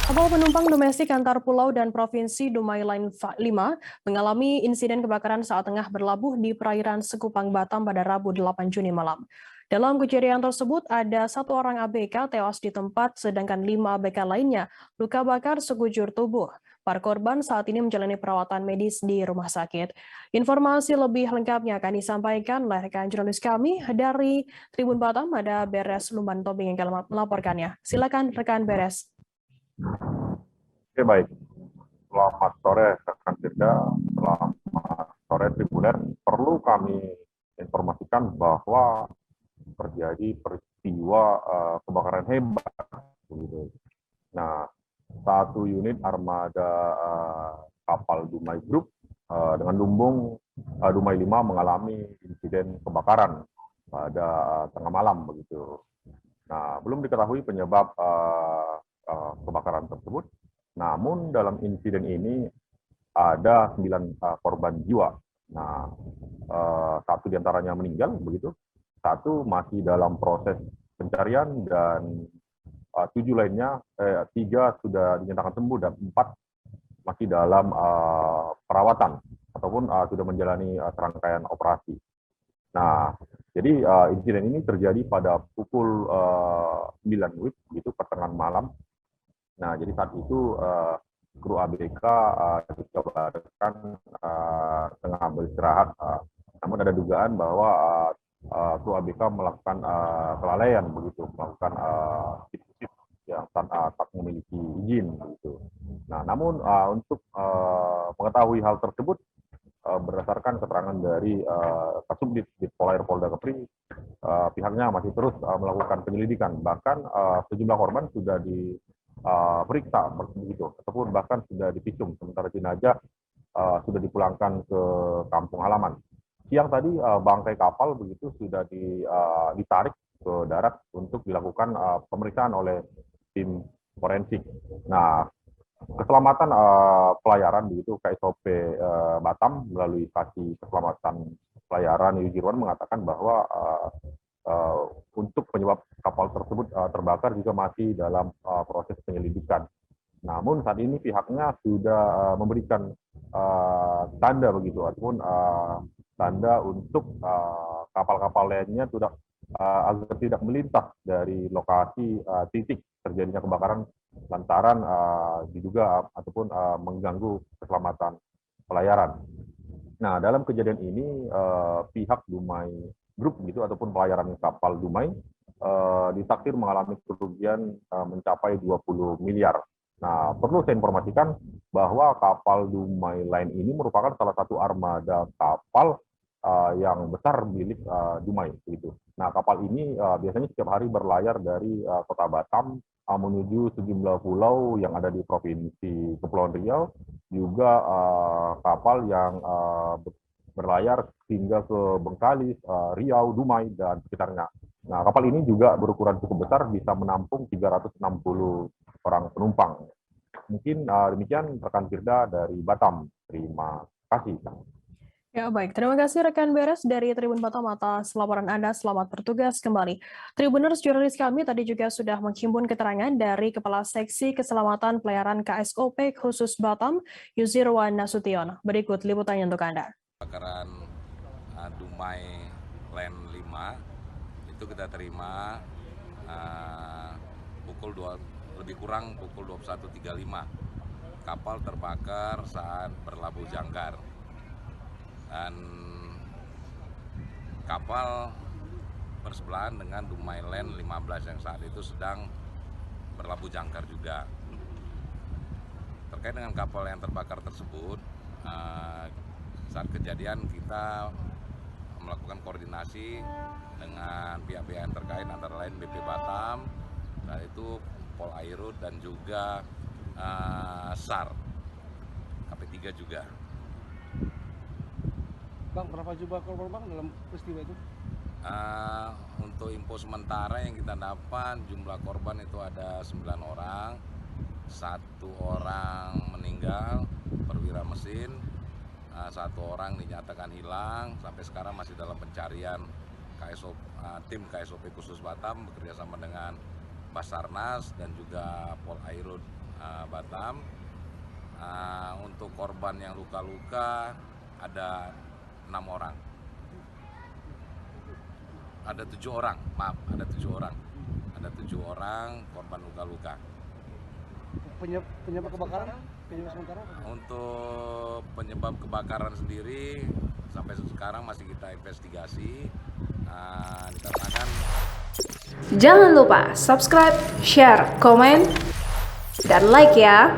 Kapal penumpang domestik antar pulau dan provinsi Dumai Line 5 mengalami insiden kebakaran saat tengah berlabuh di perairan Sekupang Batam pada Rabu 8 Juni malam. Dalam kejadian tersebut, ada satu orang ABK tewas di tempat, sedangkan 5 ABK lainnya luka bakar sekujur tubuh. Para korban saat ini menjalani perawatan medis di rumah sakit. Informasi lebih lengkapnya akan disampaikan oleh rekan jurnalis kami dari Tribun Batam, ada Beres Lumban Tobing yang akan melaporkannya. Silakan rekan Beres. Oke, baik. Selamat sore rekan Firda, selamat sore Tribuner. Perlu kami informasikan bahwa terjadi peristiwa kebakaran hebat. Begitu. Nah, satu unit armada kapal Dumai Group dengan lumbung Dumai 5 mengalami insiden kebakaran pada tengah malam begitu. Nah, belum diketahui penyebab kebakaran tersebut. Namun dalam insiden ini ada 9 korban jiwa. Nah, satu diantaranya meninggal begitu, satu masih dalam proses pencarian dan 7 lainnya, 3 sudah dinyatakan sembuh dan 4 masih dalam perawatan ataupun sudah menjalani serangkaian operasi. Nah, jadi insiden ini terjadi pada pukul 9 WIB, gitu, pertengahan malam. Nah, jadi saat itu kru ABK dikabarkan tengah beristirahat. Namun ada dugaan bahwa kru ABK melakukan kelalaian begitu, melakukan shift yang tak memiliki izin begitu. Nah, namun untuk mengetahui hal tersebut berdasarkan keterangan dari Kasubdit Polair Polda Kepri, pihaknya masih terus melakukan penyelidikan. Bahkan sejumlah korban sudah diperiksa begitu, ataupun bahkan sudah divisum, sementara jenazah sudah dipulangkan ke kampung halaman. Siang tadi bangkai kapal begitu sudah ditarik ke darat untuk dilakukan pemeriksaan oleh tim forensik. Nah, keselamatan pelayaran begitu, KSOP Batam melalui Stasi Keselamatan Pelayaran Yujirwan mengatakan bahwa untuk penyebab kapal tersebut terbakar juga masih dalam proses penyelidikan. Namun saat ini pihaknya sudah memberikan tanda begitu, ataupun tanda untuk kapal-kapal lainnya sudah agar tidak melintas dari lokasi titik terjadinya kebakaran lantaran diduga ataupun mengganggu keselamatan pelayaran. Nah, dalam kejadian ini pihak Dumai Group gitu ataupun pelayaran kapal Dumai ditaksir mengalami kerugian mencapai 20 miliar. Nah, perlu saya informasikan bahwa kapal Dumai Line ini merupakan salah satu armada kapal yang besar milik Dumai gitu. Nah, kapal ini biasanya setiap hari berlayar dari kota Batam menuju sejumlah pulau yang ada di Provinsi Kepulauan Riau, juga kapal yang berlayar hingga ke Bengkalis, Riau, Dumai, dan sekitarnya. Nah, kapal ini juga berukuran cukup besar, bisa menampung 360 orang penumpang. Mungkin demikian rekan Firda dari Batam. Terima kasih. Ya, baik. Terima kasih rekan Beres dari Tribun Batam atas laporan Anda. Selamat bertugas kembali. Tribuners, jurnalis kami tadi juga sudah menghimpun keterangan dari Kepala Seksi Keselamatan Pelayaran KSOP khusus Batam, Yuzirwan Nasution. Berikut liputannya untuk Anda. Kebakaran Dumai Line 5 itu kita terima lebih kurang pukul 21.35. Kapal terbakar saat berlabuh jangkar. Dan kapal bersebelahan dengan Dumai Line 15 yang saat itu sedang berlabuh jangkar juga. Terkait dengan kapal yang terbakar tersebut, saat kejadian kita melakukan koordinasi dengan pihak-pihak yang terkait, antara lain BP Batam, saat itu Polairut dan juga SAR, KP3 juga. Bang, berapa jumlah korban bang dalam peristiwa itu? Untuk info sementara yang kita dapat, jumlah korban itu ada 9 orang, 1 orang meninggal, perwira mesin, 1 orang dinyatakan hilang. Sampai sekarang masih dalam pencarian tim KSOP khusus Batam bekerjasama dengan Basarnas dan juga Polairut Batam. Untuk korban yang luka-luka ada 6 orang. Ada 7 orang, maaf, ada 7 orang. Ada 7 orang korban luka-luka. Penyebab kebakaran? Penyebab sementara? Untuk penyebab kebakaran sendiri sampai sekarang masih kita investigasi. Dikarenakan Jangan lupa subscribe, share, komen, dan like ya.